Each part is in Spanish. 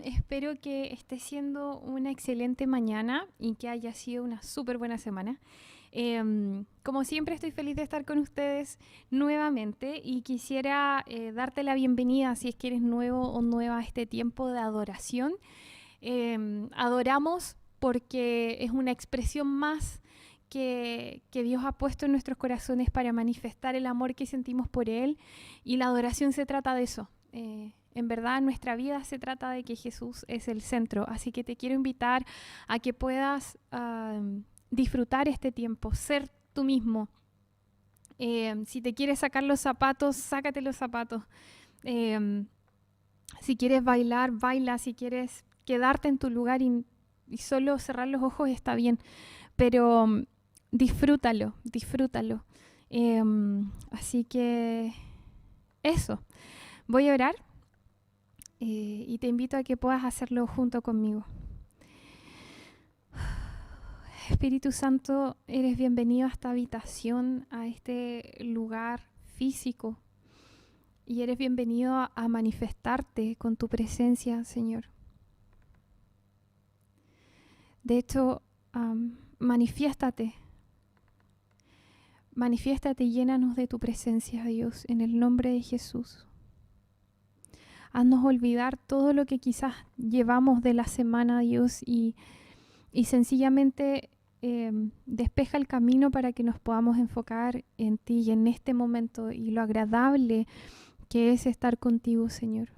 Espero que esté siendo una excelente mañana y que haya sido una súper buena semana. Como siempre, estoy feliz de estar con ustedes nuevamente y quisiera darte la bienvenida si es que eres nuevo o nueva a este tiempo de adoración. Adoramos porque es una expresión más que Dios ha puesto en nuestros corazones para manifestar el amor que sentimos por Él, y la adoración se trata de eso. En verdad, nuestra vida se trata de que Jesús es el centro, así que te quiero invitar a que puedas disfrutar este tiempo, ser tú mismo. Si te quieres sacar los zapatos, sácate los zapatos. Si quieres bailar, baila. Si quieres quedarte en tu lugar y solo cerrar los ojos, está bien, pero disfrútalo. Así que eso, voy a orar y te invito a que puedas hacerlo junto conmigo. Espíritu Santo, eres bienvenido a esta habitación, a este lugar físico, y eres bienvenido a manifestarte con tu presencia, Señor. De hecho, manifiéstate y llénanos de tu presencia, Dios, en el nombre de Jesús. Haznos olvidar todo lo que quizás llevamos de la semana, Dios, y sencillamente despeja el camino para que nos podamos enfocar en ti y en este momento y lo agradable que es estar contigo, Señor.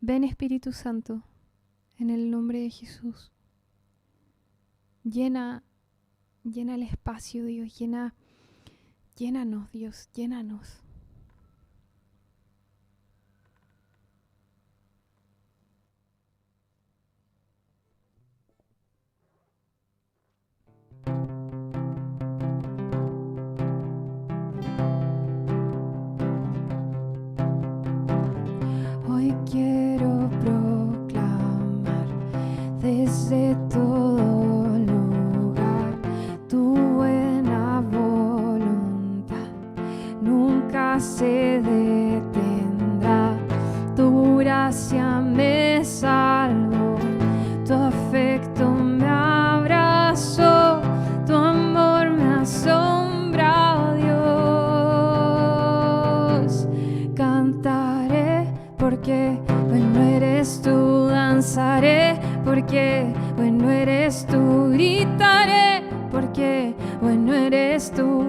Ven, Espíritu Santo, en el nombre de Jesús. Llena el espacio, Dios. Llénanos, Dios, llénanos. Hoy quiero proclamar desde todo lugar tu buena voluntad. Nunca se detendrá, tu gracia me salvó, tu afecto me abrazó, tu amor me asombra, Dios. Cantaré porque bueno eres tú, danzaré porque bueno eres tú, gritaré porque bueno eres tú,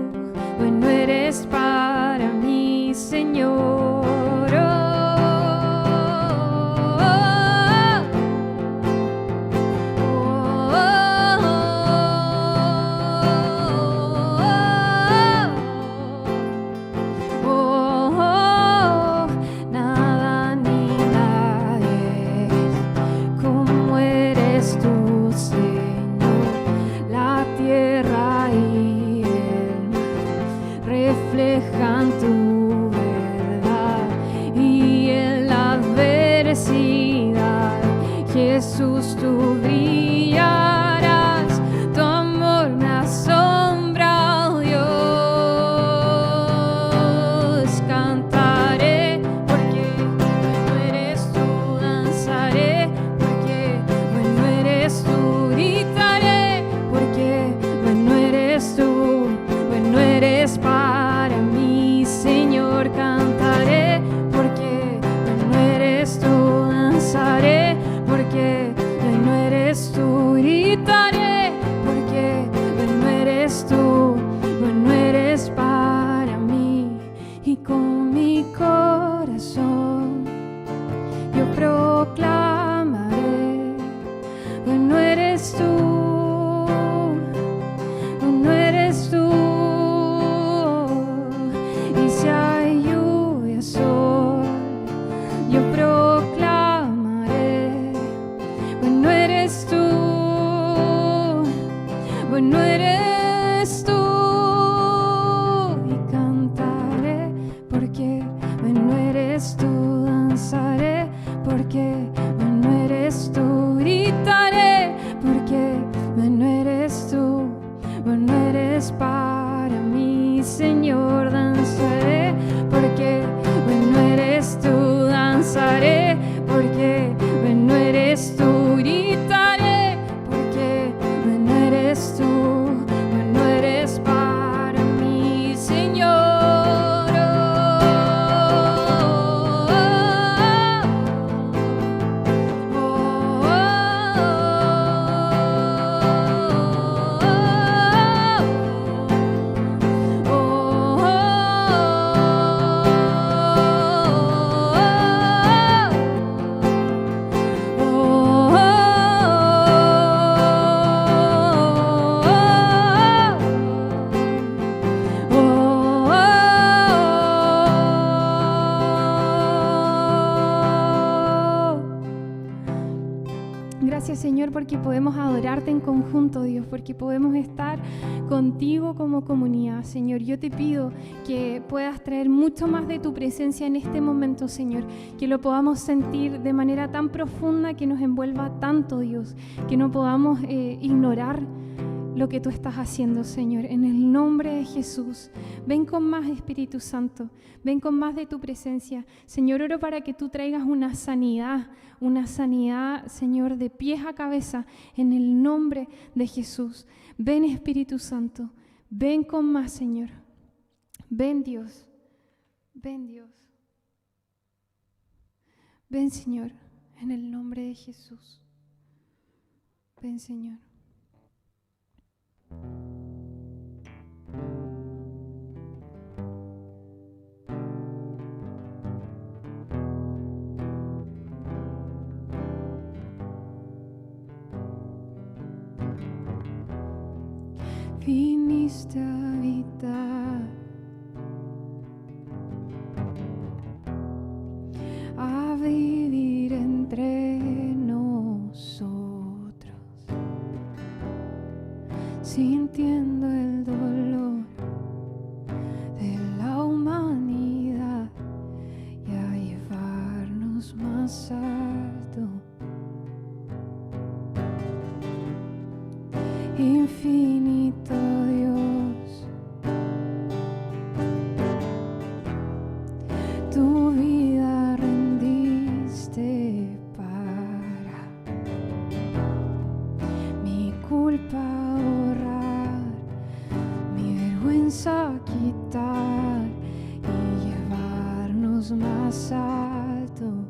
bueno eres para mí, Señor. Jesús, tú brillarás, tu amor me asombra, oh Dios. Cantaré porque bueno eres tú, danzaré porque bueno eres tú, gritaré porque bueno eres tú, bueno eres para mí, Señor. Cantaré porque bueno eres tú, danzaré porque bueno eres tú, gritaré porque bueno eres tú, bueno eres para mí. Y con mi corazón yo proclamaré, bueno eres tú, bueno eres tú. Y si hay lluvia, sol, yo proclamaré, bueno eres tú, bueno eres tú. Y cantaré porque bueno eres tú, danzaré porque bueno eres tú, gritaré porque bueno eres tú, bueno eres para mí, Señor. Danzaré porque bueno eres tú, danzaré porque bueno eres tú, gritaré porque bueno eres tú, bueno eres para mí, Señor. Gracias, Señor, porque podemos adorarte en conjunto, Dios, porque podemos estar contigo como comunidad, Señor. Yo te pido que puedas traer mucho más de tu presencia en este momento, Señor, que lo podamos sentir de manera tan profunda, que nos envuelva tanto, Dios, que no podamos ignorar lo que tú estás haciendo, Señor. En el nombre de Jesús, ven con más, Espíritu Santo, ven con más de tu presencia. Señor, oro para que tú traigas una sanidad, Señor, de pies a cabeza, en el nombre de Jesús. Ven, Espíritu Santo, ven con más, Señor. Ven, Dios, ven, Dios. Ven, Señor, en el nombre de Jesús. Ven, Señor. Viniste a habitar, a vivir entre nosotros, sintiendo el dolor de la humanidad y a llevarnos más alto. Infinito Dios, tu vida rendiste para mi culpa borrar, mi vergüenza quitar y llevarnos más alto.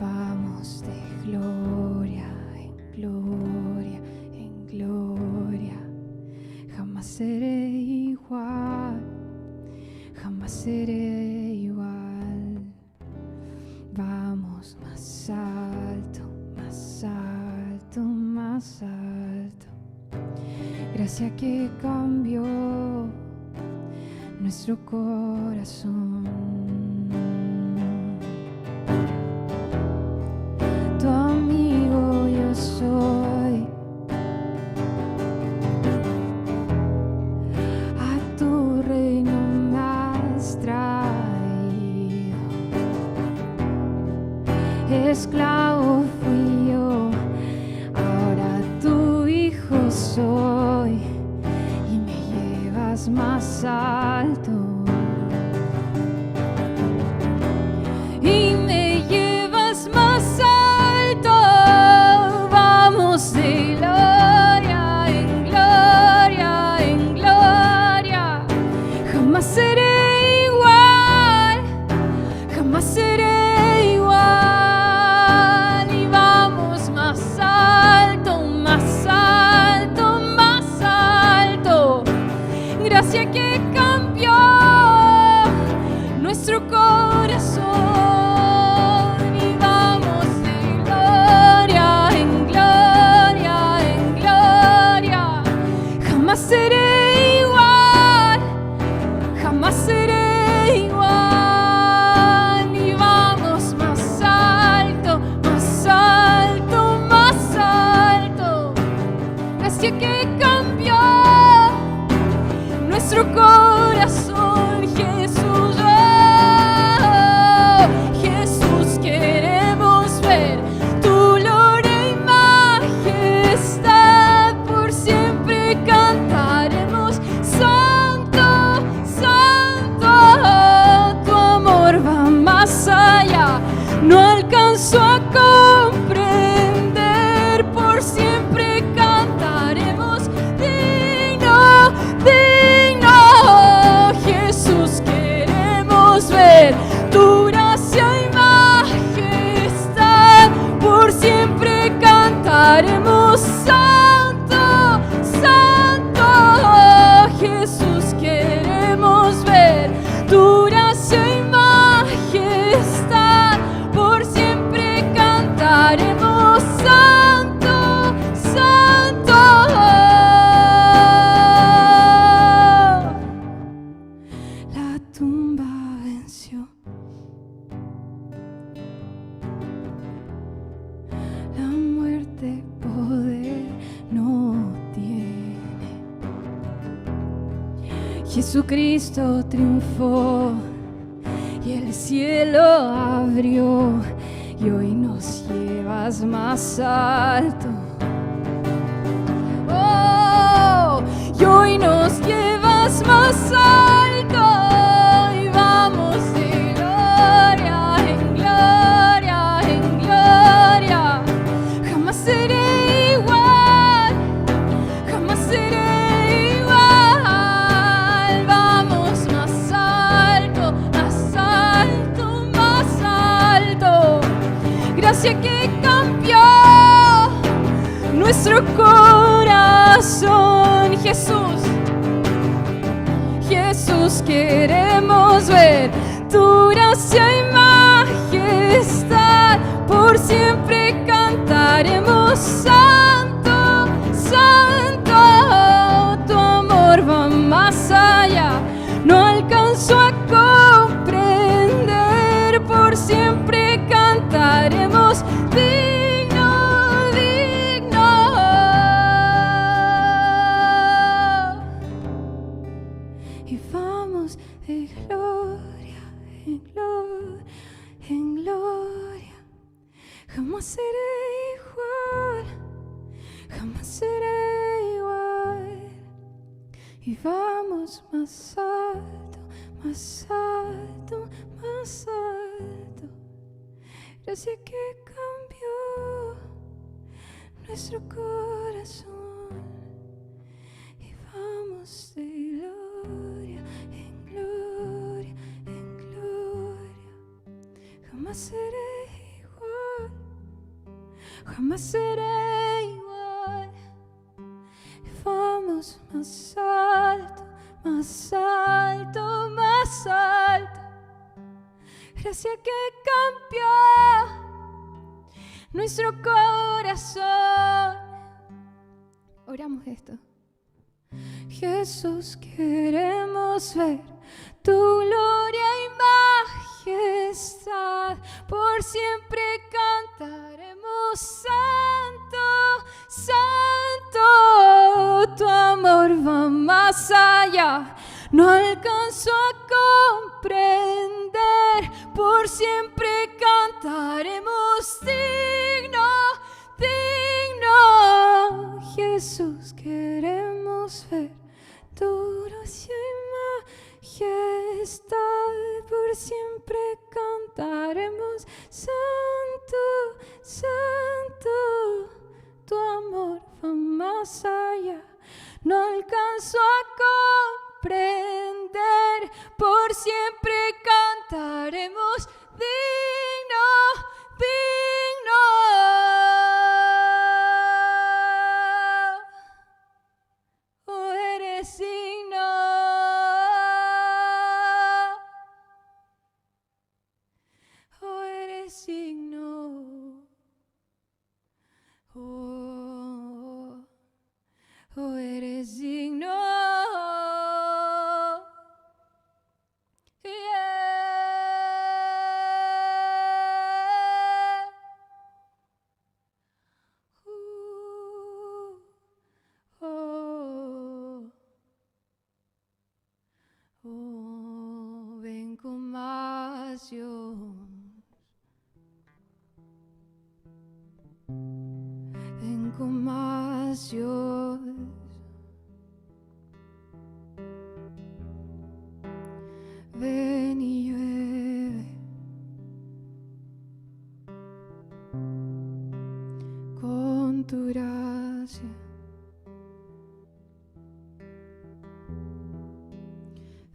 Vamos de gloria en gloria, gloria. Jamás seré igual, jamás seré igual. Vamos más alto, más alto, más alto. Gracia que cambió nuestro corazón. Tu amigo yo soy. Esclavo fui yo, soy y me llevas más alto. Y me llevas más alto, vamos de gloria en gloria en gloria. Jamás seré igual, jamás seré igual. Y vamos más alto, más alto, más alto. Gracia que cambió nuestro corazón. Y vamos de gloria en gloria en gloria. Jamás seré igual, jamás seré igual. Y vamos más alto, más alto, más alto. Gracia que cambió nuestro corazón, Jesús. Oh, Jesús, queremos ver tu gloria y majestad. Por siempre cantaremos santo, santo. Tu amor va más allá, no alcanzo a comprender. Por siempre cantaremos digno, digno. Jesús, queremos ver tu gracia y majestad. Por siempre cantaremos santo, santo. Jesús, queremos ver tu gracia y majestad. Por siempre cantaremos santo, santo. La tumba venció, la muerte poder no tiene. Jesucristo triunfó y el cielo abrió, y hoy nos llevas más alto. Oh, y hoy nos llevas más alto. Y vamos de gloria en gloria en gloria. Jamás seré igual, jamás seré igual. Vamos más alto, más alto, más alto. Gracia que cambió nuestro corazón, Jesús. Jesús, queremos ver tu gracia y majestad. Por siempre cantaremos santo, santo. Tu amor va más allá, no alcanzo a comprender. Por siempre cantaremos digno, digno. Y vamos de gloria en gloria en gloria. Jamás seré igual, jamás seré igual. Y vamos más alto, más alto, más alto. Gracia que cambió nuestro corazón. Y vamos de gloria en gloria en gloria. Jamás seré igual, jamás seré igual. Y vamos más alto, más alto, más alto. Gracia que cambió nuestro corazón. Oramos esto. Jesús, queremos ver tu gloria y majestad. Por siempre cantaremos santo, santo. Tu amor va más allá, no alcanzo a comprender. Por siempre cantaremos digno, digno. Jesús, que cantaremos, Santo, Santo, tu amor va más allá. No alcanzo a comprender, por siempre cantaremos, digno, digno. Oh, eres digno. Oh, eres digno. Oh, eres digno. Ven con más Dios. Ven con más Dios. Ven y llueve con tu gracia.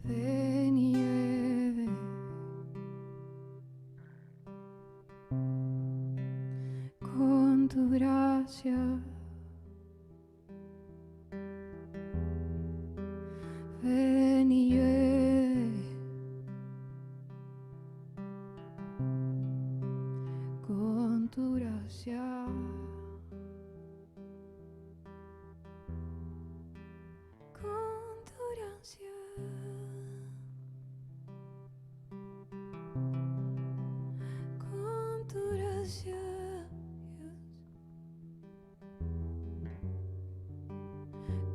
Ven y llueve con tu gracia. Ven y llueve con tu gracia. Con tu gracia. Con tu gracia, Dios.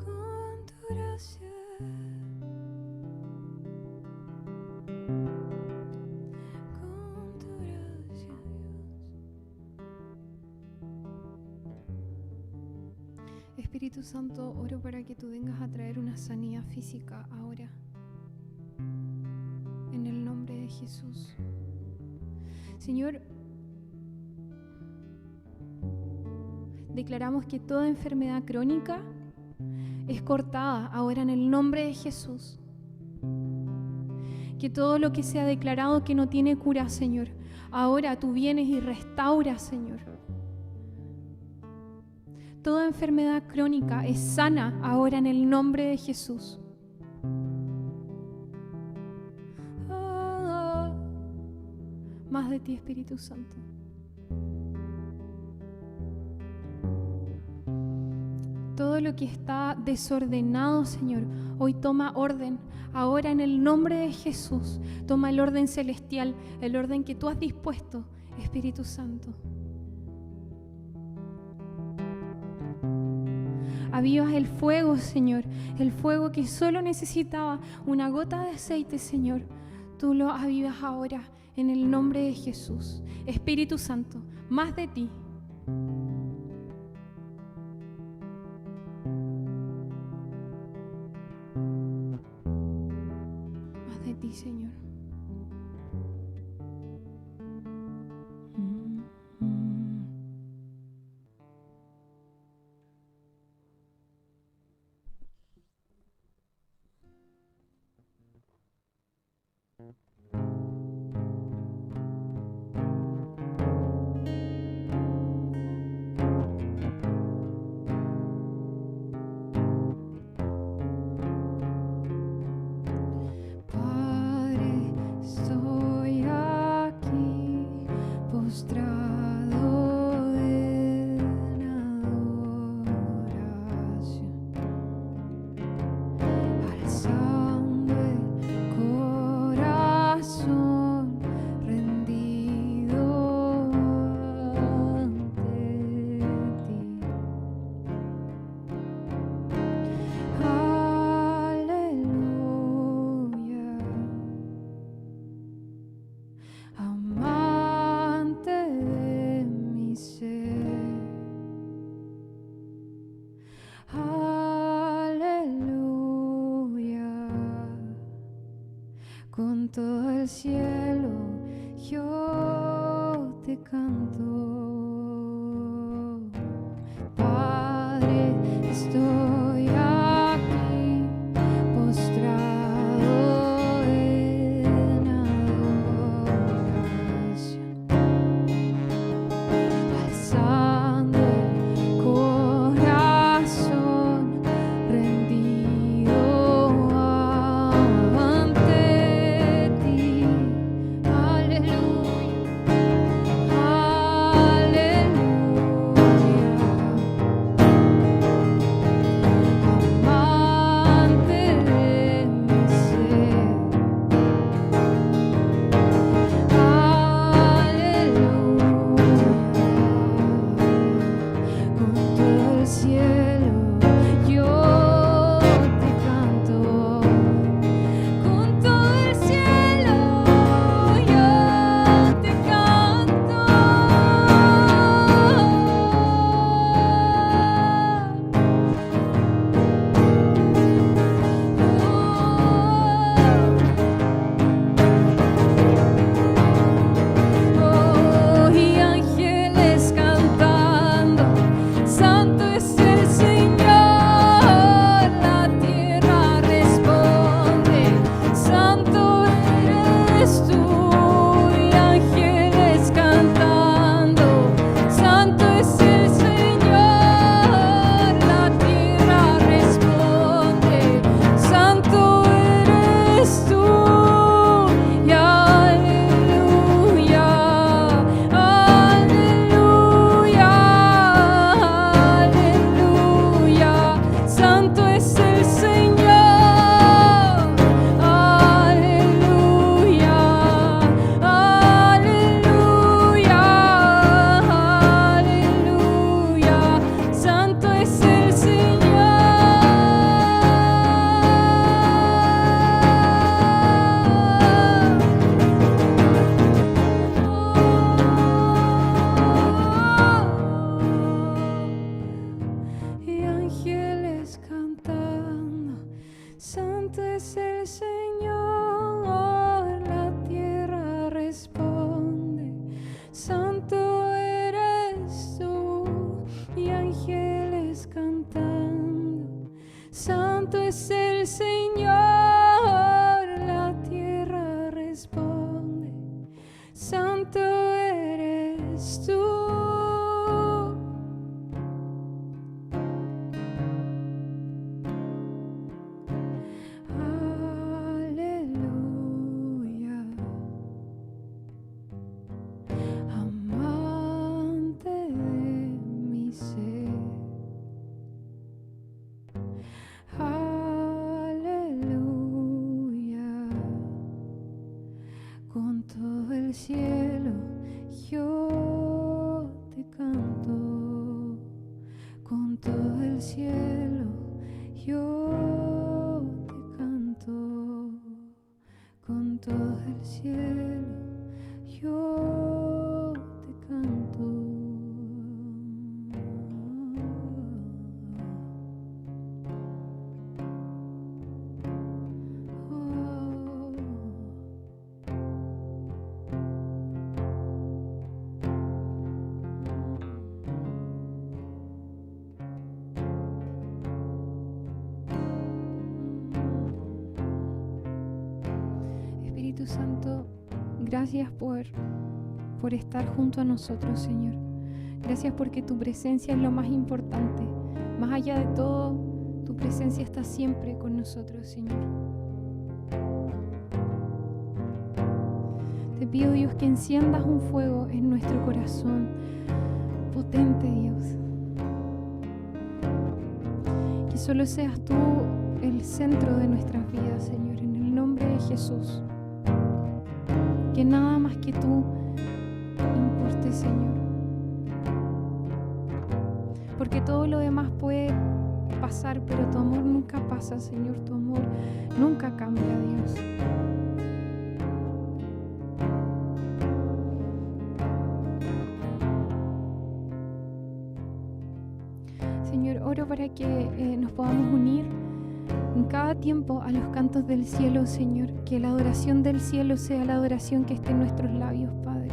Con tu gracia. Con tu gracia, Dios. Espíritu Santo, oro para que tú vengas a traer una sanidad física ahora. En el nombre de Jesús. Señor, declaramos que toda enfermedad crónica es cortada ahora en el nombre de Jesús. Que todo lo que se ha declarado que no tiene cura, Señor, ahora tú vienes y restauras, Señor. Toda enfermedad crónica es sana ahora en el nombre de Jesús. Más de ti, Espíritu Santo. Todo lo que está desordenado, Señor, hoy toma orden. Ahora en el nombre de Jesús, toma el orden celestial, el orden que tú has dispuesto, Espíritu Santo. Avivas el fuego, Señor, el fuego que solo necesitaba una gota de aceite, Señor. Tú lo avivas ahora en el nombre de Jesús. Espíritu Santo, más de ti. Más de ti, Señor. canto. Padre, estoy aquí postrado en adoración, alzando el corazón rendido ante ti. Aleluya, amante de mi ser. Con todo el cielo yo te canto. Con todo el cielo yo te canto. Oh, y ángeles cantando, Santo es el Señor, la tierra responde, Santo eres tú. Y ángeles cantando, Santo es el Señor, la tierra responde, Santo eres tú. Y aleluya, aleluya, aleluya, Santo es el Señor. Aleluya, aleluya, aleluya, Santo es el Señor. Y ángeles cantando, Santo es el Señor, la tierra responde, Santo eres tú. Y ángeles cantando, Santo es el Señor, la tierra responde, Santo eres tú. Aleluya, amante de mi ser. Aleluya, con todo el cielo yo te canto. Con todo el cielo yo te canto. Con todo el cielo yo te canto. Espíritu Santo, gracias por estar junto a nosotros, Señor. Gracias porque tu presencia es lo más importante. Más allá de todo, tu presencia está siempre con nosotros, Señor. Te pido, Dios, que enciendas un fuego en nuestro corazón potente, Dios. Que solo seas tú el centro de nuestras vidas, Señor, en el nombre de Jesús. Que nada más que tú importe, Señor. Porque todo lo demás puede pasar, pero tu amor nunca pasa, Señor. Tu amor nunca cambia, Dios. Señor, oro para que nos podamos unir en cada tiempo a los cantos del cielo, Señor. Que la adoración del cielo sea la adoración que esté en nuestros labios, Padre.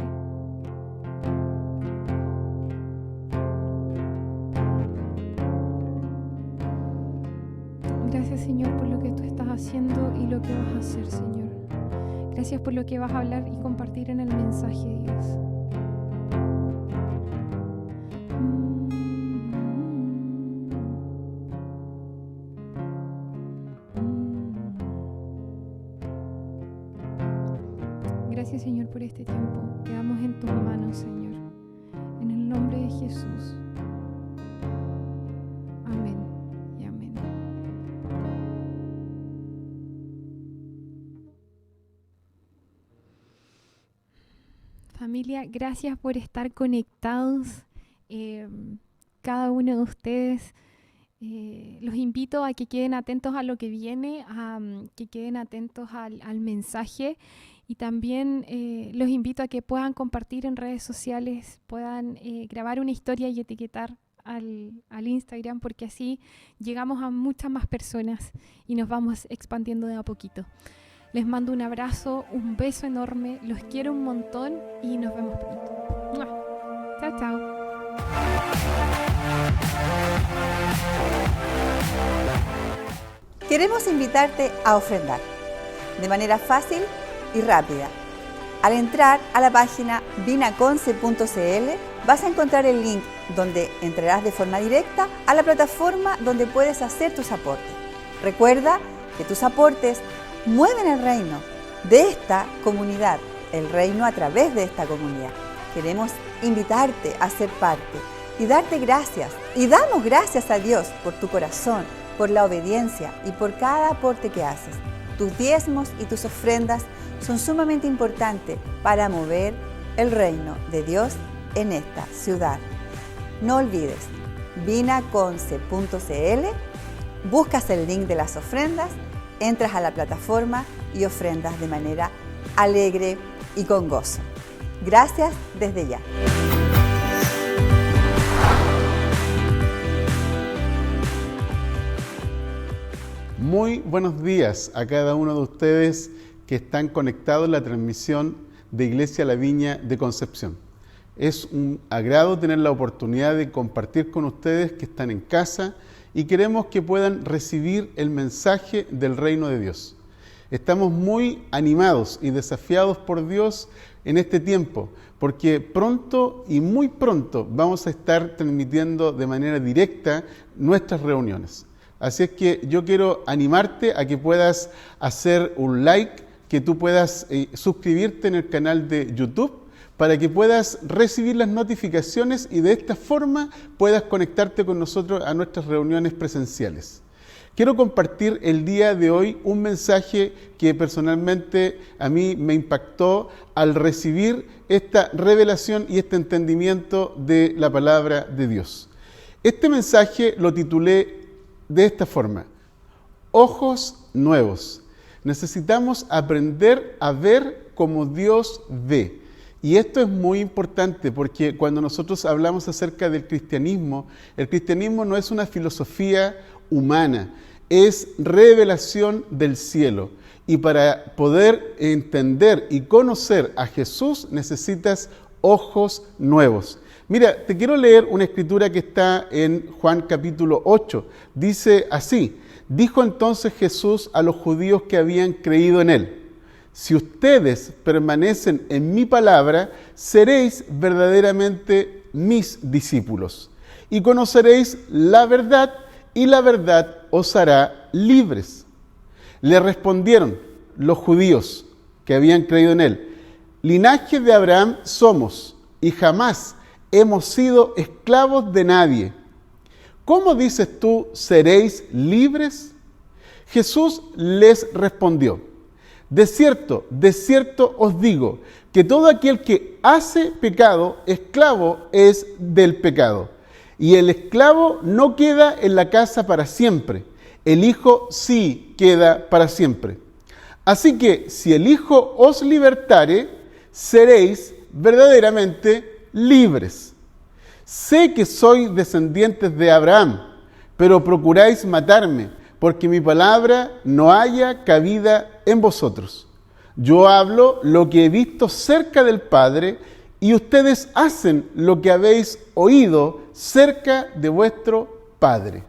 Gracias, Señor, por lo que tú estás haciendo y lo que vas a hacer, Señor. Gracias por lo que vas a hablar y compartir en el mensaje, Dios. Gracias, Señor, por este tiempo. Quedamos en tus manos, Señor. En el nombre de Jesús. Amén y amén. Familia, gracias por estar conectados. Cada uno de ustedes. Los invito a que queden atentos a lo que viene, a que queden atentos al mensaje. Y también los invito a que puedan compartir en redes sociales, puedan grabar una historia y etiquetar al Instagram, porque así llegamos a muchas más personas y nos vamos expandiendo de a poquito. Les mando un abrazo, un beso enorme, los quiero un montón y nos vemos pronto. ¡Mua! Chao, chao. Queremos invitarte a ofrendar de manera fácil y rápida. Al entrar a la página vinaconce.cl vas a encontrar el link donde entrarás de forma directa a la plataforma donde puedes hacer tus aportes. Recuerda que tus aportes mueven el reino de esta comunidad, el reino a través de esta comunidad. Queremos invitarte a ser parte y darte gracias. Y damos gracias a Dios por tu corazón, por la obediencia y por cada aporte que haces. Tus diezmos y tus ofrendas son sumamente importantes para mover el reino de Dios en esta ciudad. No olvides, vinaconce.cl, buscas el link de las ofrendas, entras a la plataforma y ofrendas de manera alegre y con gozo. Gracias desde ya. Muy buenos días a cada uno de ustedes que están conectados en la transmisión de Iglesia La Viña de Concepción. Es un agrado tener la oportunidad de compartir con ustedes que están en casa y queremos que puedan recibir el mensaje del reino de Dios. Estamos muy animados y desafiados por Dios en este tiempo, porque pronto y muy pronto vamos a estar transmitiendo de manera directa nuestras reuniones. Así es que yo quiero animarte a que puedas hacer un like, que tú puedas suscribirte en el canal de YouTube para que puedas recibir las notificaciones y de esta forma puedas conectarte con nosotros a nuestras reuniones presenciales. Quiero compartir el día de hoy un mensaje que personalmente a mí me impactó al recibir esta revelación y este entendimiento de la palabra de Dios. Este mensaje lo titulé de esta forma: ojos nuevos. Necesitamos aprender a ver como Dios ve. Y esto es muy importante porque cuando nosotros hablamos acerca del cristianismo, el cristianismo no es una filosofía humana, es revelación del cielo. Y para poder entender y conocer a Jesús necesitas ojos nuevos. Mira, te quiero leer una escritura que está en Juan capítulo 8. Dice así: dijo entonces Jesús a los judíos que habían creído en él: si ustedes permanecen en mi palabra, seréis verdaderamente mis discípulos, y conoceréis la verdad, y la verdad os hará libres. Le respondieron los judíos que habían creído en él: linaje de Abraham somos, y jamás hemos sido esclavos de nadie. ¿Cómo dices tú, seréis libres? Jesús les respondió: de cierto os digo, que todo aquel que hace pecado, esclavo es del pecado. Y el esclavo no queda en la casa para siempre, el Hijo sí queda para siempre. Así que si el Hijo os libertare, seréis verdaderamente libres. Sé que sois descendientes de Abraham, pero procuráis matarme, porque mi palabra no haya cabida en vosotros. Yo hablo lo que he visto cerca del Padre, y ustedes hacen lo que habéis oído cerca de vuestro Padre.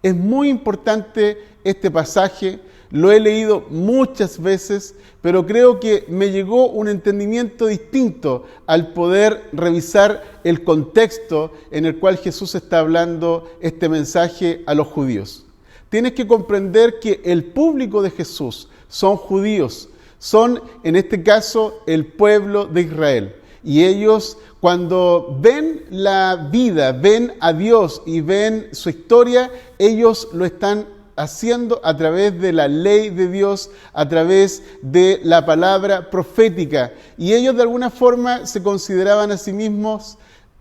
Es muy importante este pasaje, lo he leído muchas veces, pero creo que me llegó un entendimiento distinto al poder revisar el contexto en el cual Jesús está hablando este mensaje a los judíos. Tienes que comprender que el público de Jesús son judíos, son en este caso el pueblo de Israel. Y ellos, cuando ven la vida, ven a Dios y ven su historia, ellos lo están haciendo a través de la ley de Dios, a través de la palabra profética. Y ellos de alguna forma se consideraban a sí mismos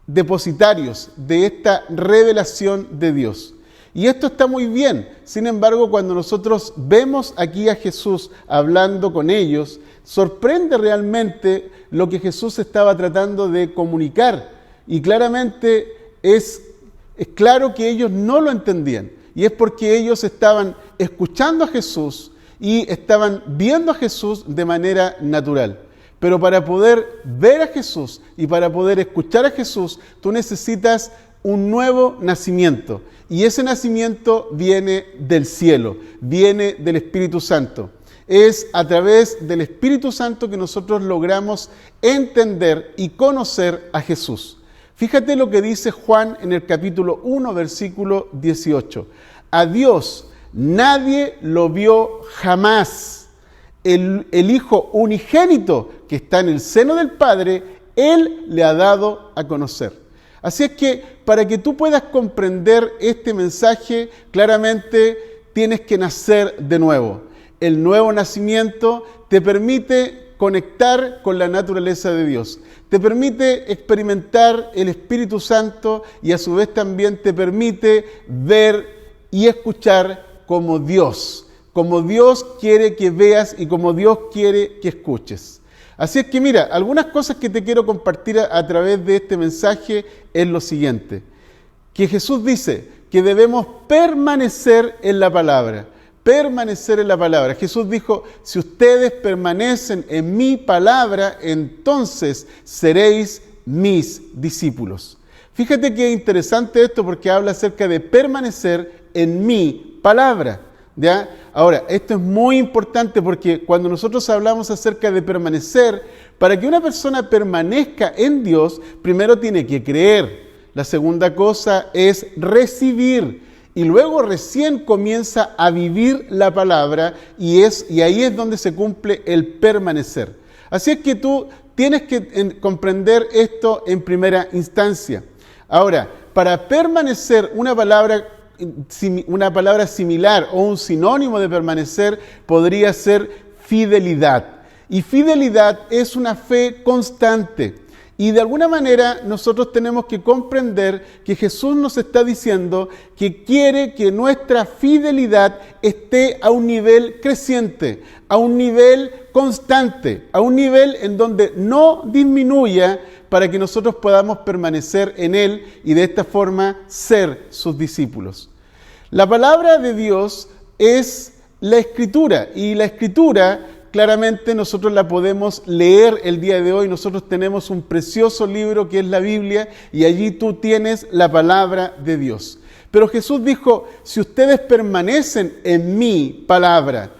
depositarios de esta revelación de Dios. Y esto está muy bien. Sin embargo, cuando nosotros vemos aquí a Jesús hablando con ellos, sorprende realmente lo que Jesús estaba tratando de comunicar. Y claramente es claro que ellos no lo entendían. Y es porque ellos estaban escuchando a Jesús y estaban viendo a Jesús de manera natural. Pero para poder ver a Jesús y para poder escuchar a Jesús, tú necesitas un nuevo nacimiento. Y ese nacimiento viene del cielo, viene del Espíritu Santo. Es a través del Espíritu Santo que nosotros logramos entender y conocer a Jesús. Fíjate lo que dice Juan en el capítulo 1, versículo 18. A Dios nadie lo vio jamás. El Hijo unigénito que está en el seno del Padre, Él le ha dado a conocer. Así es que para que tú puedas comprender este mensaje, claramente tienes que nacer de nuevo. El nuevo nacimiento te permite conectar con la naturaleza de Dios. Te permite experimentar el Espíritu Santo y a su vez también te permite ver y escuchar como Dios quiere que veas y como Dios quiere que escuches. Así es que mira, algunas cosas que te quiero compartir a través de este mensaje es lo siguiente, que Jesús dice que debemos permanecer en la palabra. Permanecer en la palabra. Jesús dijo, si ustedes permanecen en mi palabra, entonces seréis mis discípulos. Fíjate que interesante esto porque habla acerca de permanecer en mi palabra. ¿Ya? Ahora, esto es muy importante porque cuando nosotros hablamos acerca de permanecer, para que una persona permanezca en Dios, primero tiene que creer. La segunda cosa es recibir. Y luego recién comienza a vivir la palabra y ahí es donde se cumple el permanecer. Así es que tú tienes que comprender esto en primera instancia. Ahora, para permanecer, una palabra similar o un sinónimo de permanecer podría ser fidelidad. Y fidelidad es una fe constante. Y de alguna manera nosotros tenemos que comprender que Jesús nos está diciendo que quiere que nuestra fidelidad esté a un nivel creciente, a un nivel constante, a un nivel en donde no disminuya para que nosotros podamos permanecer en Él y de esta forma ser sus discípulos. La palabra de Dios es la Escritura y la Escritura claramente nosotros la podemos leer el día de hoy. Nosotros tenemos un precioso libro que es la Biblia y allí tú tienes la palabra de Dios. Pero Jesús dijo, si ustedes permanecen en mi palabra,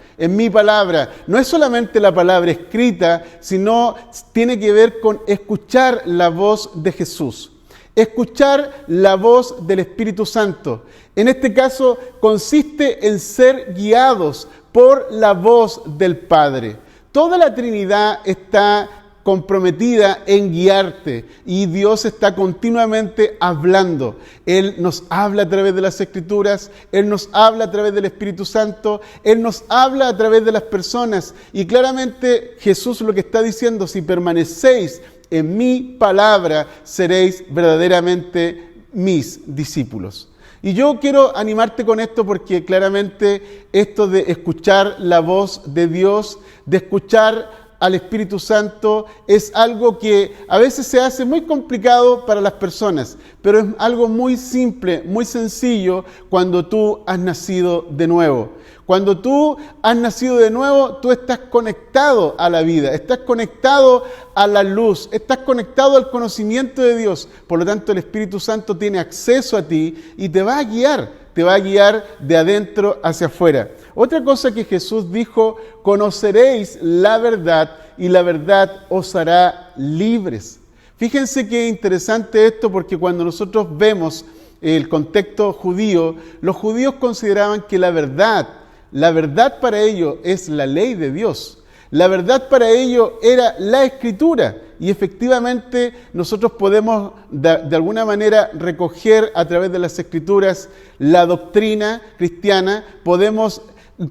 no es solamente la palabra escrita, sino tiene que ver con escuchar la voz de Jesús. Escuchar la voz del Espíritu Santo. En este caso consiste en ser guiados por la voz del Padre. Toda la Trinidad está comprometida en guiarte y Dios está continuamente hablando. Él nos habla a través de las Escrituras, Él nos habla a través del Espíritu Santo, Él nos habla a través de las personas y claramente Jesús lo que está diciendo, si permanecéis en mi palabra, seréis verdaderamente mis discípulos. Y yo quiero animarte con esto porque claramente esto de escuchar la voz de Dios, de escuchar al Espíritu Santo, es algo que a veces se hace muy complicado para las personas, pero es algo muy simple, muy sencillo cuando tú has nacido de nuevo. Cuando tú has nacido de nuevo, tú estás conectado a la vida, estás conectado a la luz, estás conectado al conocimiento de Dios. Por lo tanto, el Espíritu Santo tiene acceso a ti y te va a guiar, te va a guiar de adentro hacia afuera. Otra cosa que Jesús dijo: conoceréis la verdad y la verdad os hará libres. Fíjense qué interesante esto, porque cuando nosotros vemos el contexto judío, los judíos consideraban que la verdad para ellos es la ley de Dios. La verdad para ellos era la Escritura. Y efectivamente nosotros podemos de alguna manera recoger a través de las Escrituras la doctrina cristiana, podemos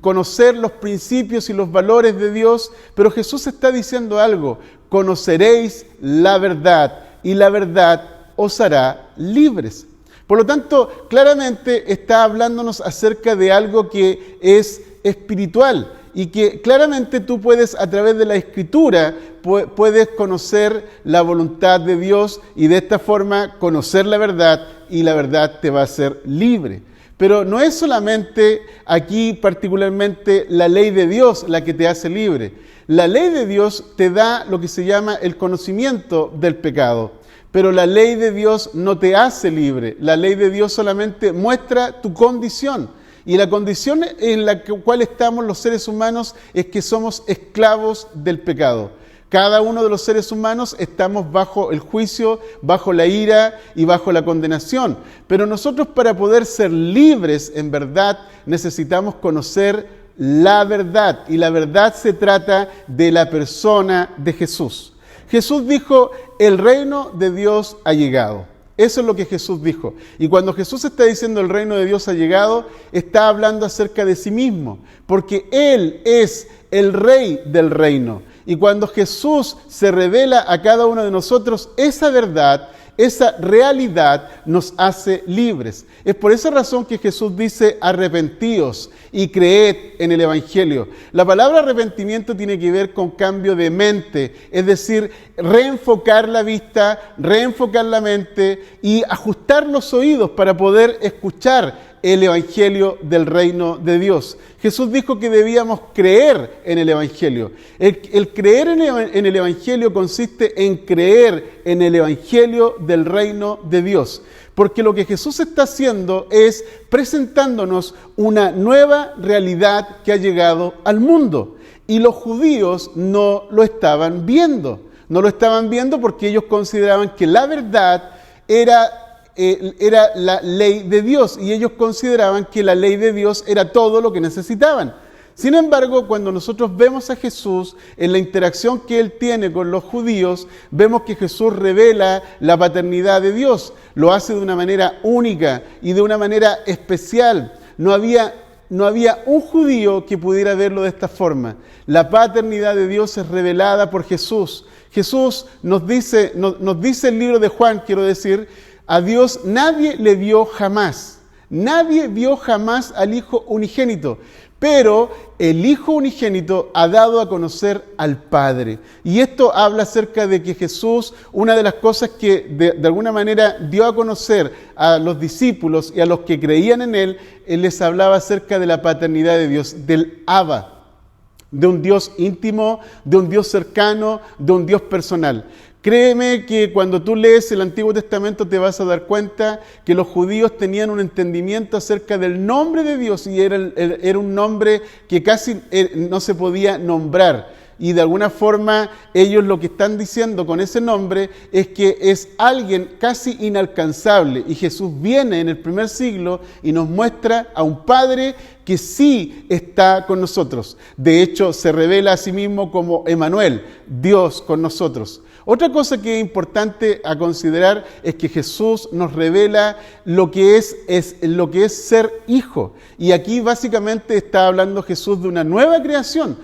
conocer los principios y los valores de Dios, pero Jesús está diciendo algo: conoceréis la verdad y la verdad os hará libres. Por lo tanto, claramente está hablándonos acerca de algo que es espiritual y que claramente tú puedes, a través de la Escritura, puedes conocer la voluntad de Dios y de esta forma conocer la verdad, y la verdad te va a hacer libre. Pero no es solamente aquí particularmente la ley de Dios la que te hace libre. La ley de Dios te da lo que se llama el conocimiento del pecado. Pero la ley de Dios no te hace libre. La ley de Dios solamente muestra tu condición. Y la condición en la cual estamos los seres humanos es que somos esclavos del pecado. Cada uno de los seres humanos estamos bajo el juicio, bajo la ira y bajo la condenación. Pero nosotros, para poder ser libres en verdad, necesitamos conocer la verdad. Y la verdad se trata de la persona de Jesús. Jesús dijo: el reino de Dios ha llegado. Eso es lo que Jesús dijo. Y cuando Jesús está diciendo el reino de Dios ha llegado, está hablando acerca de sí mismo, porque Él es el rey del reino. Y cuando Jesús se revela a cada uno de nosotros, esa verdad, esa realidad nos hace libres. Es por esa razón que Jesús dice: arrepentíos y creed en el Evangelio. La palabra arrepentimiento tiene que ver con cambio de mente, es decir, reenfocar la vista, reenfocar la mente y ajustar los oídos para poder escuchar el Evangelio del reino de Dios. Jesús dijo que debíamos creer en el Evangelio. El creer en el Evangelio consiste en creer en el Evangelio del reino de Dios. Porque lo que Jesús está haciendo es presentándonos una nueva realidad que ha llegado al mundo. Y los judíos no lo estaban viendo. No lo estaban viendo porque ellos consideraban que la verdad era la ley de Dios, y ellos consideraban que la ley de Dios era todo lo que necesitaban. Sin embargo, cuando nosotros vemos a Jesús en la interacción que Él tiene con los judíos, vemos que Jesús revela la paternidad de Dios. Lo hace de una manera única y de una manera especial. No había un judío que pudiera verlo de esta forma. La paternidad de Dios es revelada por Jesús. Jesús nos dice el libro de Juan, quiero decir, a Dios nadie le vio jamás. Nadie vio jamás al Hijo unigénito. Pero el Hijo unigénito ha dado a conocer al Padre. Y esto habla acerca de que Jesús, una de las cosas que de alguna manera dio a conocer a los discípulos y a los que creían en Él, Él les hablaba acerca de la paternidad de Dios, del Abba, de un Dios íntimo, de un Dios cercano, de un Dios personal. Créeme que cuando tú lees el Antiguo Testamento te vas a dar cuenta que los judíos tenían un entendimiento acerca del nombre de Dios, y era un nombre que casi no se podía nombrar. Y de alguna forma ellos lo que están diciendo con ese nombre es que es alguien casi inalcanzable. Y Jesús viene en el primer siglo y nos muestra a un Padre que sí está con nosotros. De hecho, se revela a sí mismo como Emmanuel, Dios con nosotros. Otra cosa que es importante a considerar es que Jesús nos revela lo que es ser hijo. Y aquí básicamente está hablando Jesús de una nueva creación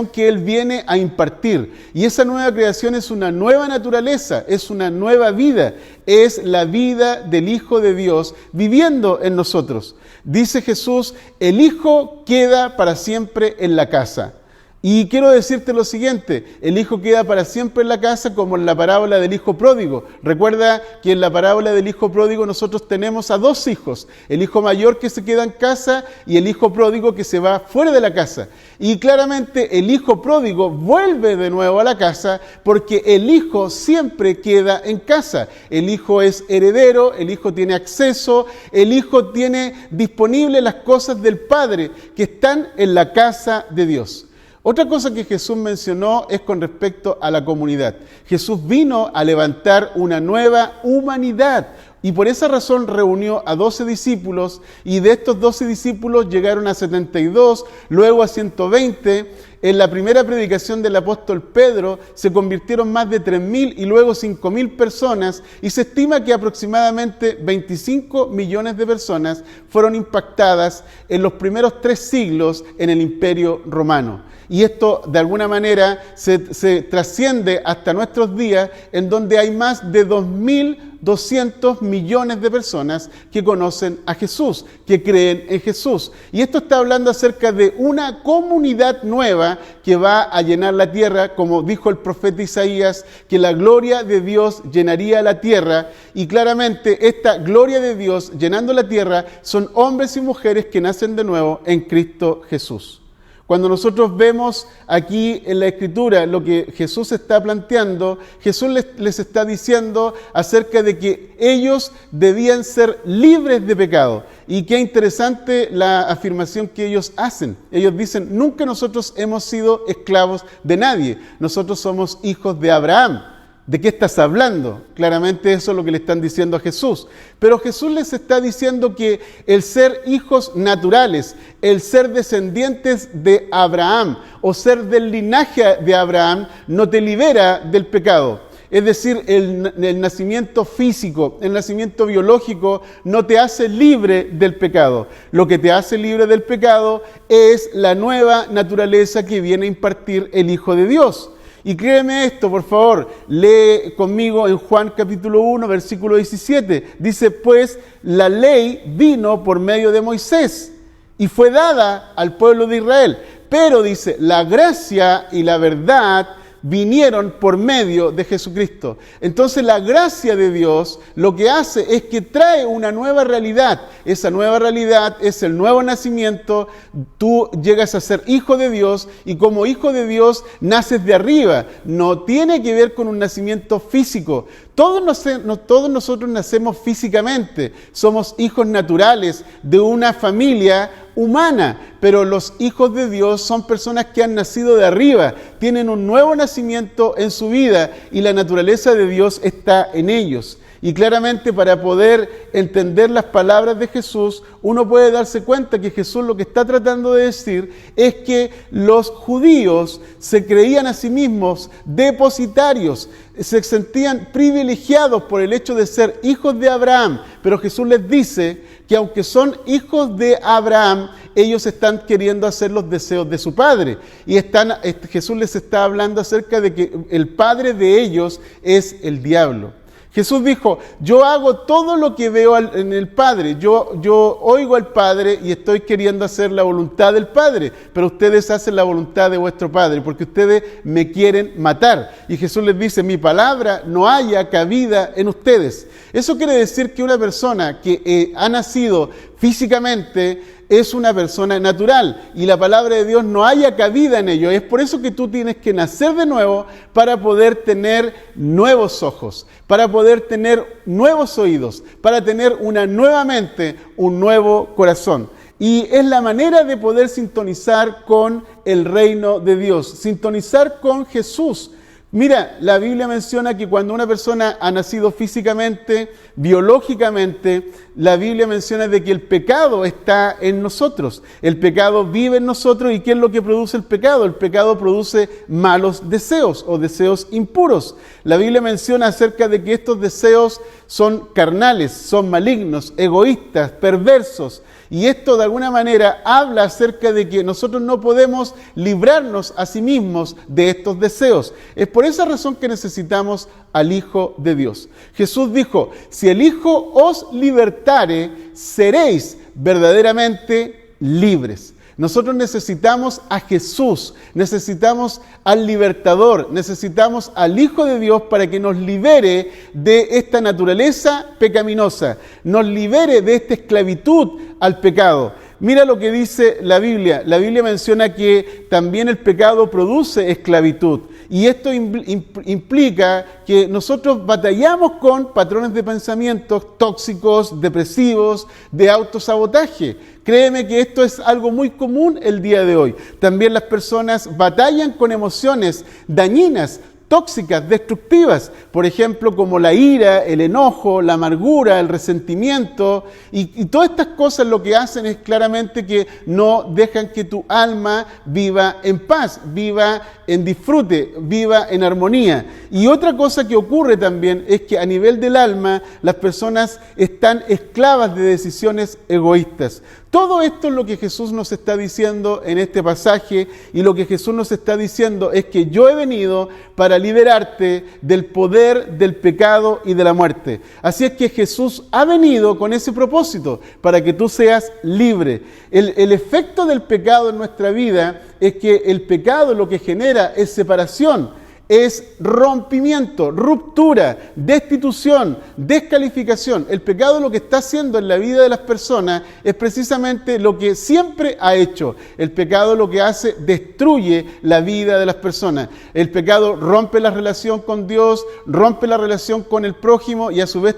que Él viene a impartir. Y esa nueva creación es una nueva naturaleza, es una nueva vida, es la vida del Hijo de Dios viviendo en nosotros. Dice Jesús: el Hijo queda para siempre en la casa. Y quiero decirte lo siguiente, el hijo queda para siempre en la casa como en la parábola del hijo pródigo. Recuerda que en la parábola del hijo pródigo nosotros tenemos a dos hijos, el hijo mayor que se queda en casa y el hijo pródigo que se va fuera de la casa. Y claramente el hijo pródigo vuelve de nuevo a la casa porque el hijo siempre queda en casa. El hijo es heredero, el hijo tiene acceso, el hijo tiene disponibles las cosas del Padre que están en la casa de Dios. Otra cosa que Jesús mencionó es con respecto a la comunidad. Jesús vino a levantar una nueva humanidad y por esa razón reunió a 12 discípulos y de estos 12 discípulos llegaron a 72, luego a 120. En la primera predicación del apóstol Pedro se convirtieron más de 3.000 y luego 5.000 personas y se estima que aproximadamente 25 millones de personas fueron impactadas en los primeros 3 siglos en el Imperio Romano. Y esto de alguna manera se trasciende hasta nuestros días en donde hay más de 2.200 millones de personas que conocen a Jesús, que creen en Jesús. Y esto está hablando acerca de una comunidad nueva que va a llenar la tierra, como dijo el profeta Isaías, que la gloria de Dios llenaría la tierra. Y claramente esta gloria de Dios llenando la tierra son hombres y mujeres que nacen de nuevo en Cristo Jesús. Cuando nosotros vemos aquí en la Escritura lo que Jesús está planteando, Jesús les está diciendo acerca de que ellos debían ser libres de pecado. Y qué interesante la afirmación que ellos hacen. Ellos dicen, nunca nosotros hemos sido esclavos de nadie. Nosotros somos hijos de Abraham. ¿De qué estás hablando? Claramente eso es lo que le están diciendo a Jesús. Pero Jesús les está diciendo que el ser hijos naturales, el ser descendientes de Abraham o ser del linaje de Abraham no te libera del pecado. Es decir, el nacimiento físico, el nacimiento biológico no te hace libre del pecado. Lo que te hace libre del pecado es la nueva naturaleza que viene a impartir el Hijo de Dios. Y créeme esto, por favor, lee conmigo en Juan capítulo 1, versículo 17. Dice, pues la ley vino por medio de Moisés y fue dada al pueblo de Israel. Pero dice, la gracia y la verdad vinieron por medio de Jesucristo. Entonces la gracia de Dios lo que hace es que trae una nueva realidad. Esa nueva realidad es el nuevo nacimiento. Tú llegas a ser hijo de Dios y como hijo de Dios naces de arriba. No tiene que ver con un nacimiento físico. Todos nosotros nacemos físicamente. Somos hijos naturales de una familia humana, pero los hijos de Dios son personas que han nacido de arriba, tienen un nuevo nacimiento en su vida y la naturaleza de Dios está en ellos. Y claramente para poder entender las palabras de Jesús, uno puede darse cuenta que Jesús lo que está tratando de decir es que los judíos se creían a sí mismos depositarios, se sentían privilegiados por el hecho de ser hijos de Abraham, pero Jesús les dice que aunque son hijos de Abraham, ellos están queriendo hacer los deseos de su padre. Y Jesús les está hablando acerca de que el padre de ellos es el diablo. Jesús dijo, yo hago todo lo que veo en el Padre, yo oigo al Padre y estoy queriendo hacer la voluntad del Padre, pero ustedes hacen la voluntad de vuestro Padre, porque ustedes me quieren matar. Y Jesús les dice, mi palabra no haya cabida en ustedes. Eso quiere decir que una persona que ha nacido físicamente es una persona natural y la palabra de Dios no haya cabida en ello. Es por eso que tú tienes que nacer de nuevo para poder tener nuevos ojos, para poder tener nuevos oídos, para tener una nueva mente, un nuevo corazón. Y es la manera de poder sintonizar con el reino de Dios, sintonizar con Jesús. Mira, la Biblia menciona que cuando una persona ha nacido físicamente, biológicamente, la Biblia menciona de que el pecado está en nosotros. El pecado vive en nosotros y ¿qué es lo que produce el pecado? El pecado produce malos deseos o deseos impuros. La Biblia menciona acerca de que estos deseos son carnales, son malignos, egoístas, perversos. Y esto de alguna manera habla acerca de que nosotros no podemos librarnos a sí mismos de estos deseos. Es por esa razón que necesitamos al Hijo de Dios. Jesús dijo, si el Hijo os libertare, seréis verdaderamente libres. Nosotros necesitamos a Jesús, necesitamos al libertador, necesitamos al Hijo de Dios para que nos libere de esta naturaleza pecaminosa, nos libere de esta esclavitud al pecado. Mira lo que dice la Biblia. La Biblia menciona que también el pecado produce esclavitud. Y esto implica que nosotros batallamos con patrones de pensamientos tóxicos, depresivos, de autosabotaje. Créeme que esto es algo muy común el día de hoy. También las personas batallan con emociones dañinas, tóxicas, destructivas, por ejemplo, como la ira, el enojo, la amargura, el resentimiento, y todas estas cosas lo que hacen es claramente que no dejan que tu alma viva en paz, viva en disfrute, viva en armonía. Y otra cosa que ocurre también es que a nivel del alma las personas están esclavas de decisiones egoístas. Todo esto es lo que Jesús nos está diciendo en este pasaje, y lo que Jesús nos está diciendo es que yo he venido para liberarte del poder del pecado y de la muerte. Así es que Jesús ha venido con ese propósito, para que tú seas libre. El efecto del pecado en nuestra vida es que el pecado lo que genera es separación, es rompimiento, ruptura, destitución, descalificación. El pecado lo que está haciendo en la vida de las personas es precisamente lo que siempre ha hecho. El pecado lo que hace, destruye la vida de las personas. El pecado rompe la relación con Dios, rompe la relación con el prójimo, y a su vez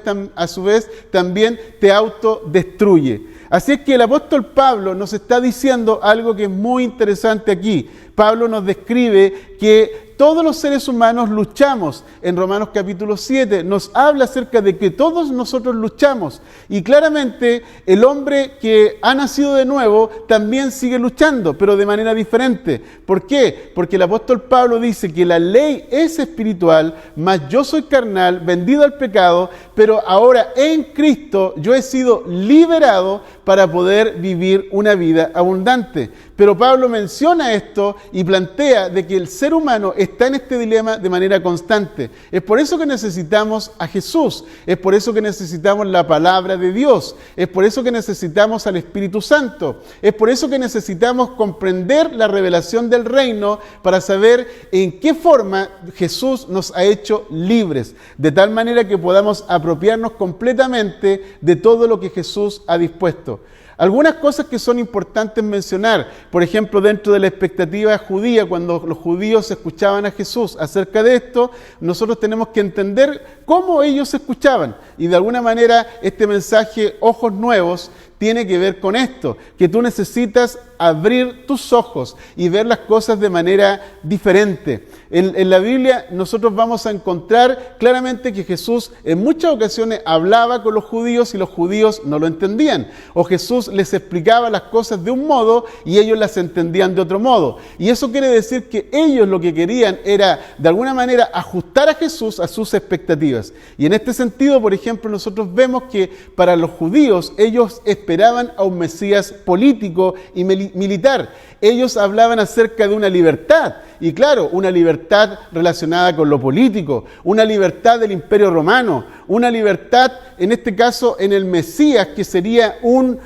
también te autodestruye. Así es que el apóstol Pablo nos está diciendo algo que es muy interesante aquí. Pablo nos describe que todos los seres humanos luchamos. En Romanos capítulo 7 nos habla acerca de que todos nosotros luchamos. Y claramente el hombre que ha nacido de nuevo también sigue luchando, pero de manera diferente. ¿Por qué? Porque el apóstol Pablo dice que la ley es espiritual, mas yo soy carnal, vendido al pecado, pero ahora en Cristo yo he sido liberado para poder vivir una vida abundante. Pero Pablo menciona esto y plantea de que el ser humano está en este dilema de manera constante. Es por eso que necesitamos a Jesús, es por eso que necesitamos la palabra de Dios, es por eso que necesitamos al Espíritu Santo, es por eso que necesitamos comprender la revelación del reino para saber en qué forma Jesús nos ha hecho libres, de tal manera que podamos apropiarnos completamente de todo lo que Jesús ha dispuesto. Algunas cosas que son importantes mencionar, por ejemplo, dentro de la expectativa judía, cuando los judíos escuchaban a Jesús acerca de esto, nosotros tenemos que entender cómo ellos escuchaban. Y de alguna manera este mensaje, ojos nuevos, tiene que ver con esto, que tú necesitas abrir tus ojos y ver las cosas de manera diferente. En la Biblia nosotros vamos a encontrar claramente que Jesús en muchas ocasiones hablaba con los judíos y los judíos no lo entendían. O Jesús les explicaba las cosas de un modo y ellos las entendían de otro modo. Y eso quiere decir que ellos lo que querían era de alguna manera ajustar a Jesús a sus expectativas. Y en este sentido, por ejemplo, nosotros vemos que para los judíos ellos esperaban a un Mesías político y militar. Ellos hablaban acerca de una libertad, y claro, una libertad relacionada con lo político, una libertad del Imperio Romano, una libertad, en este caso, en el Mesías, que sería un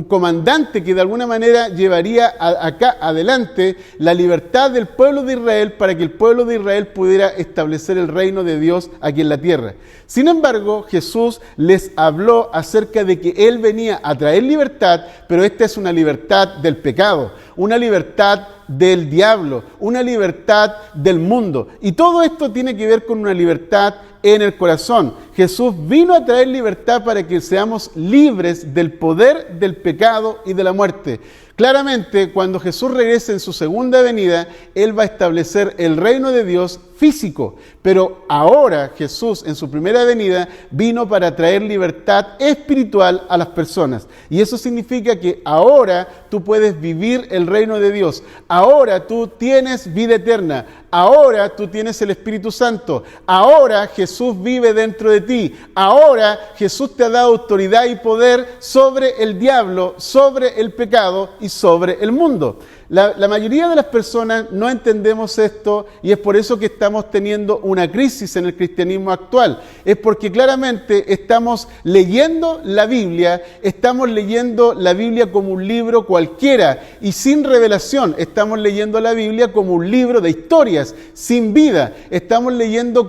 comandante que de alguna manera llevaría acá adelante la libertad del pueblo de Israel para que el pueblo de Israel pudiera establecer el reino de Dios aquí en la tierra. Sin embargo, Jesús les habló acerca de que Él venía a traer libertad, pero esta es una libertad del pecado, una libertad del diablo, una libertad del mundo. Y todo esto tiene que ver con una libertad en el corazón. Jesús vino a traer libertad para que seamos libres del poder del pecado y de la muerte. Claramente, cuando Jesús regrese en su segunda venida, Él va a establecer el reino de Dios físico. Pero ahora Jesús, en su primera venida, vino para traer libertad espiritual a las personas. Y eso significa que ahora tú puedes vivir el reino de Dios. Ahora tú tienes vida eterna. Ahora tú tienes el Espíritu Santo. Ahora Jesús vive dentro de ti. Ahora Jesús te ha dado autoridad y poder sobre el diablo, sobre el pecado y sobre el mundo. La mayoría de las personas no entendemos esto y es por eso que estamos teniendo una crisis en el cristianismo actual. Es porque claramente estamos leyendo la Biblia como un libro cualquiera y sin revelación. Estamos leyendo la Biblia como un libro de historias, sin vida. Estamos leyendo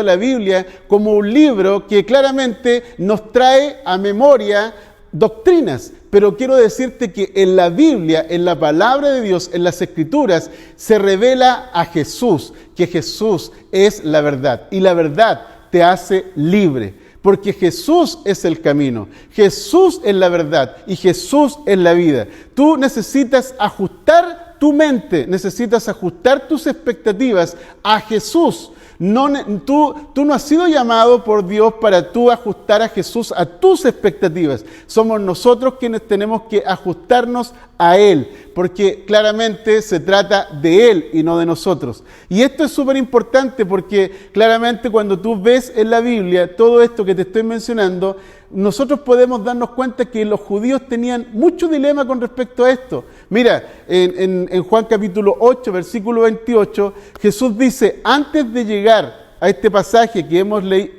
la Biblia como un libro que claramente nos trae a memoria doctrinas, pero quiero decirte que en la Biblia, en la palabra de Dios, en las Escrituras, se revela a Jesús, que Jesús es la verdad, y la verdad te hace libre, porque Jesús es el camino, Jesús es la verdad, y Jesús es la vida. Tú necesitas ajustar tu mente, necesitas ajustar tus expectativas a Jesús. Tú no has sido llamado por Dios para tú ajustar a Jesús a tus expectativas. Somos nosotros quienes tenemos que ajustarnos a Él, porque claramente se trata de Él y no de nosotros. Y esto es súper importante porque claramente cuando tú ves en la Biblia todo esto que te estoy mencionando, nosotros podemos darnos cuenta que los judíos tenían mucho dilema con respecto a esto. Mira, en Juan capítulo 8, versículo 28, Jesús dice, antes de llegar a este pasaje que hemos leído,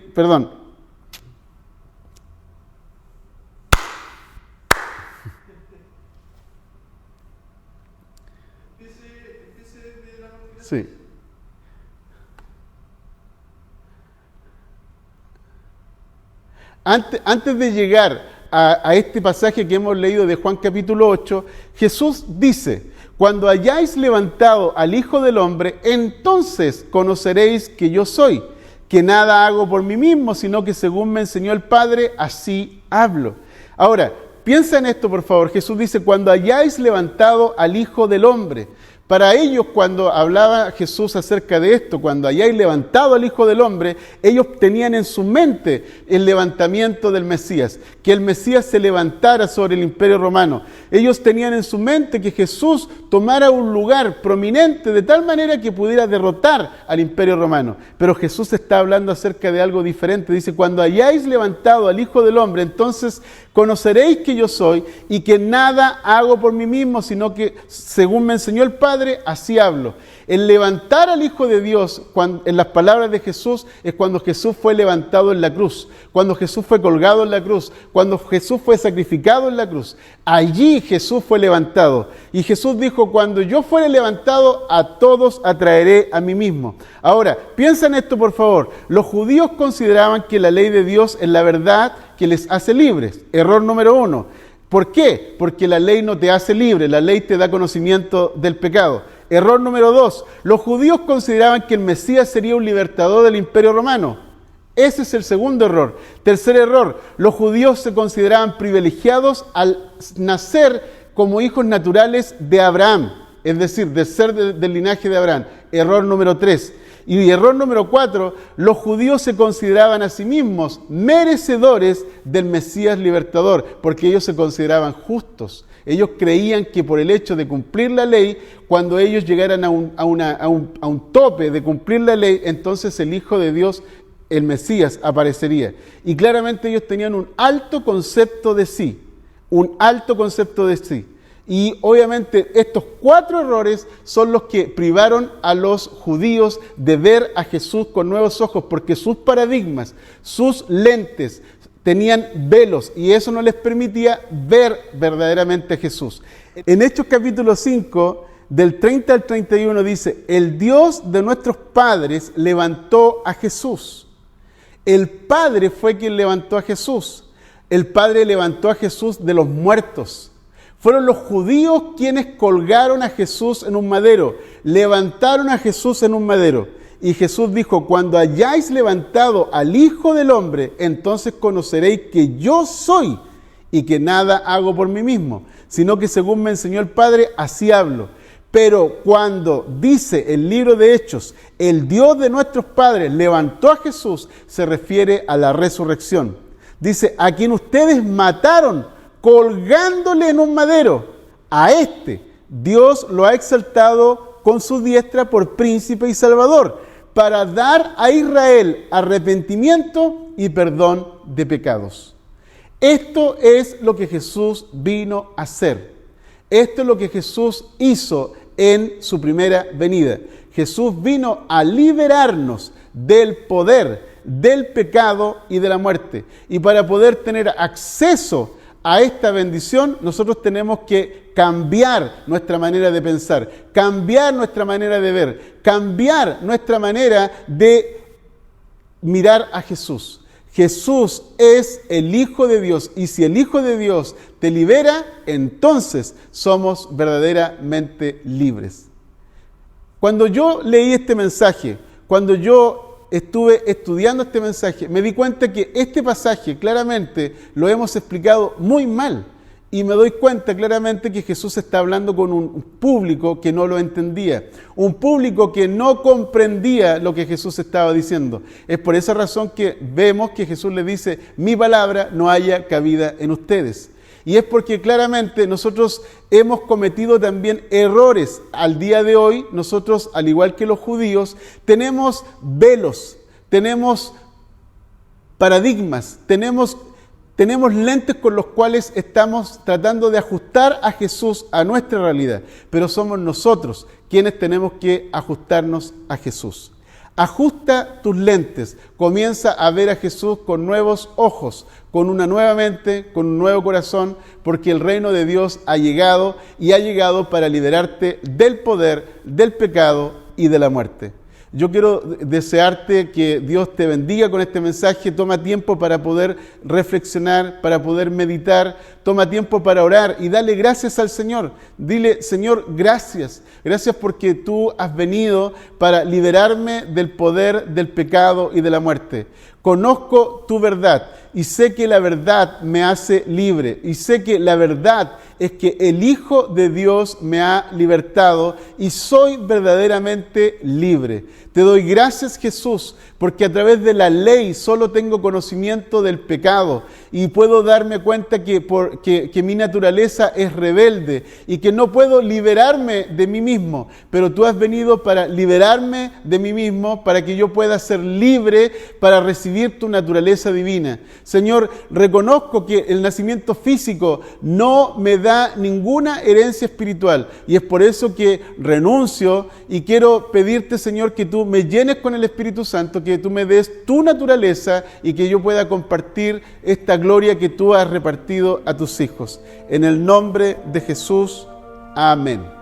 Sí. Antes de llegar a este pasaje que hemos leído de Juan capítulo 8, Jesús dice, cuando hayáis levantado al Hijo del Hombre, entonces conoceréis que yo soy, que nada hago por mí mismo, sino que según me enseñó el Padre, así hablo. Ahora, piensa en esto, por favor. Jesús dice, cuando hayáis levantado al Hijo del Hombre. Para ellos, cuando hablaba Jesús acerca de esto, cuando hayáis levantado al Hijo del Hombre, ellos tenían en su mente el levantamiento del Mesías, que el Mesías se levantara sobre el Imperio Romano. Ellos tenían en su mente que Jesús tomara un lugar prominente de tal manera que pudiera derrotar al Imperio Romano. Pero Jesús está hablando acerca de algo diferente. Dice, cuando hayáis levantado al Hijo del Hombre, entonces conoceréis que yo soy y que nada hago por mí mismo, sino que según me enseñó el Padre, así hablo. El levantar al Hijo de Dios, en las palabras de Jesús, es cuando Jesús fue levantado en la cruz, cuando Jesús fue colgado en la cruz, cuando Jesús fue sacrificado en la cruz. Allí Jesús fue levantado. Y Jesús dijo, cuando yo fuere levantado, a todos atraeré a mí mismo. Ahora, piensa en esto, por favor. Los judíos consideraban que la ley de Dios es la verdad que les hace libres. Error número 1. ¿Por qué? Porque la ley no te hace libre, la ley te da conocimiento del pecado. Error número 2. Los judíos consideraban que el Mesías sería un libertador del Imperio Romano. Ese es el segundo error. Tercer error. Los judíos se consideraban privilegiados al nacer como hijos naturales de Abraham, es decir, de ser del linaje de Abraham. Error número 3. Y error número 4, los judíos se consideraban a sí mismos merecedores del Mesías libertador, porque ellos se consideraban justos. Ellos creían que por el hecho de cumplir la ley, cuando ellos llegaran a un tope de cumplir la ley, entonces el Hijo de Dios, el Mesías, aparecería. Y claramente ellos tenían un alto concepto de sí, Y obviamente estos 4 errores son los que privaron a los judíos de ver a Jesús con nuevos ojos, porque sus paradigmas, sus lentes tenían velos y eso no les permitía ver verdaderamente a Jesús. En Hechos capítulo 5, del 30 al 31 dice, el Dios de nuestros padres levantó a Jesús. El Padre fue quien levantó a Jesús. El Padre levantó a Jesús de los muertos. Fueron los judíos quienes colgaron a Jesús en un madero, levantaron a Jesús en un madero. Y Jesús dijo, cuando hayáis levantado al Hijo del Hombre, entonces conoceréis que yo soy y que nada hago por mí mismo, sino que según me enseñó el Padre, así hablo. Pero cuando dice el libro de Hechos, el Dios de nuestros padres levantó a Jesús, se refiere a la resurrección. Dice, a quien ustedes mataron, colgándole en un madero, a este Dios lo ha exaltado con su diestra por príncipe y salvador, para dar a Israel arrepentimiento y perdón de pecados. Esto es lo que Jesús vino a hacer. Esto es lo que Jesús hizo en su primera venida. Jesús vino a liberarnos del poder, del pecado y de la muerte. Y para poder tener acceso a esta bendición, nosotros tenemos que cambiar nuestra manera de pensar, cambiar nuestra manera de ver, cambiar nuestra manera de mirar a Jesús. Jesús es el Hijo de Dios, y si el Hijo de Dios te libera, entonces somos verdaderamente libres. Cuando yo leí este mensaje, cuando yo estuve estudiando este mensaje, me di cuenta que este pasaje claramente lo hemos explicado muy mal. Y me doy cuenta claramente que Jesús está hablando con un público que no lo entendía, un público que no comprendía lo que Jesús estaba diciendo. Es por esa razón que vemos que Jesús le dice: mi palabra no haya cabida en ustedes. Y es porque claramente nosotros hemos cometido también errores. Al día de hoy, nosotros, al igual que los judíos, tenemos velos, tenemos paradigmas, tenemos lentes con los cuales estamos tratando de ajustar a Jesús a nuestra realidad, pero somos nosotros quienes tenemos que ajustarnos a Jesús. Ajusta tus lentes, comienza a ver a Jesús con nuevos ojos, con una nueva mente, con un nuevo corazón, porque el reino de Dios ha llegado, y ha llegado para liberarte del poder, del pecado y de la muerte. Yo quiero desearte que Dios te bendiga con este mensaje. Toma tiempo para poder reflexionar, para poder meditar. Toma tiempo para orar y dale gracias al Señor. Dile: Señor, gracias. Gracias porque tú has venido para liberarme del poder, del pecado y de la muerte. Conozco tu verdad y sé que la verdad me hace libre. Y sé que la verdad es que el Hijo de Dios me ha libertado y soy verdaderamente libre. Te doy gracias, Jesús, porque a través de la ley solo tengo conocimiento del pecado y puedo darme cuenta que mi naturaleza es rebelde y que no puedo liberarme de mí mismo, pero tú has venido para liberarme de mí mismo, para que yo pueda ser libre para recibir tu naturaleza divina. Señor, reconozco que el nacimiento físico no me da ninguna herencia espiritual, y es por eso que renuncio y quiero pedirte, Señor, que tú me llenes con el Espíritu Santo, que tú me des tu naturaleza y que yo pueda compartir esta gloria que tú has repartido a tus hijos. En el nombre de Jesús, amén.